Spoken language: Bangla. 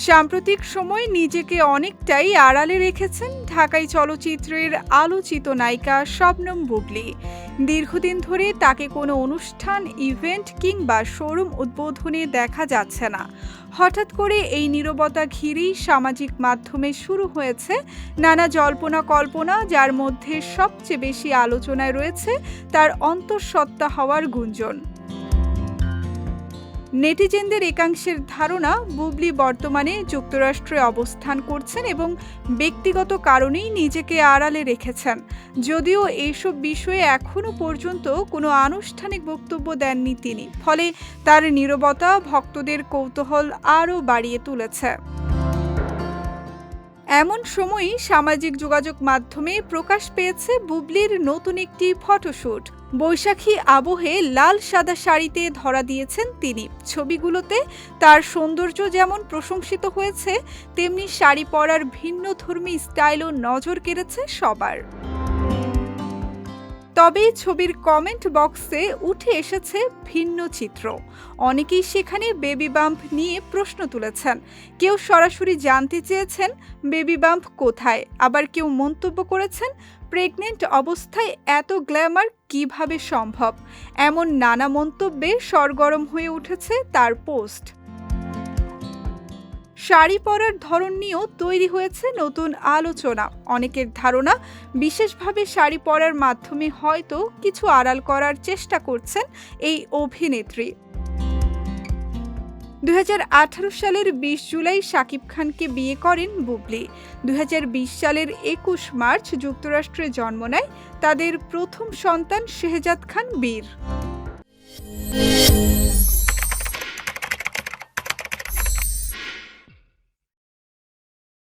সাম্প্রতিক সময়ে নিজেকে অনেকটাই আড়ালে রেখেছেন ঢাকাই চলচ্চিত্রের আলোচিত নায়িকা শবনম বুবলী। দীর্ঘদিন ধরে তাকে কোনো অনুষ্ঠান, ইভেন্ট কিংবা শোরুম উদ্বোধনে দেখা যাচ্ছে না। হঠাৎ করে এই নীরবতা ঘিরেই সামাজিক মাধ্যমে শুরু হয়েছে নানা জল্পনা কল্পনা, যার মধ্যে সবচেয়ে বেশি আলোচনায় রয়েছে তার অন্তঃসত্ত্বা হওয়ার গুঞ্জন। নেটিজেনদের একাংশের ধারণা, বুবলী বর্তমানে যুক্তরাষ্ট্রে অবস্থান করছেন এবং ব্যক্তিগত কারণেই নিজেকে আড়ালে রেখেছেন। যদিও এইসব বিষয়ে এখনও পর্যন্ত কোনো আনুষ্ঠানিক বক্তব্য দেননি তিনি, ফলে তার নীরবতা ভক্তদের কৌতূহল আরও বাড়িয়ে তুলেছে। এমন সময়ই সামাজিক যোগাযোগ মাধ্যমে প্রকাশ পেয়েছে বুবলীর নতুন একটি ফটোশ্যুট। বৈশাখী আবহে লাল সাদা শাড়িতে ধরা দিয়েছেন তিনি। ছবিগুলোতে তার সৌন্দর্য যেমন প্রশংসিত হয়েছে, তেমনি শাড়ি পরার ভিন্নধর্মী স্টাইলও নজর কেড়েছে সবার। তবে ছবির কমেন্ট বক্সে উঠে এসেছে ভিন্ন চিত্র। অনেকেই সেখানে বেবি বাম্প নিয়ে প্রশ্ন তুলেছেন। কেউ সরাসরি জানতে চেয়েছেন বেবি বাম্প কোথায়, আবার কেউ মন্তব্য করেছেন প্রেগনেন্ট অবস্থায় এত গ্ল্যামার কিভাবে সম্ভব। এমন নানা মন্তব্যে সরগরম হয়ে উঠেছে তার পোস্ট। শাড়ি পরার ধরন নিয়েও তৈরি হয়েছে নতুন আলোচনা। অনেকের ধারণা, বিশেষভাবে শাড়ি পরার মাধ্যমে হয়তো কিছু আড়াল করার চেষ্টা করছেন এই অভিনেত্রী। 2018 সালের 20 জুলাই শাকিব খানকে বিয়ে করেন বুবলী। 2020 সালের 21 মার্চ যুক্তরাষ্ট্রে জন্ম নেয় তাদের প্রথম সন্তান শেহজাদ খান বীর।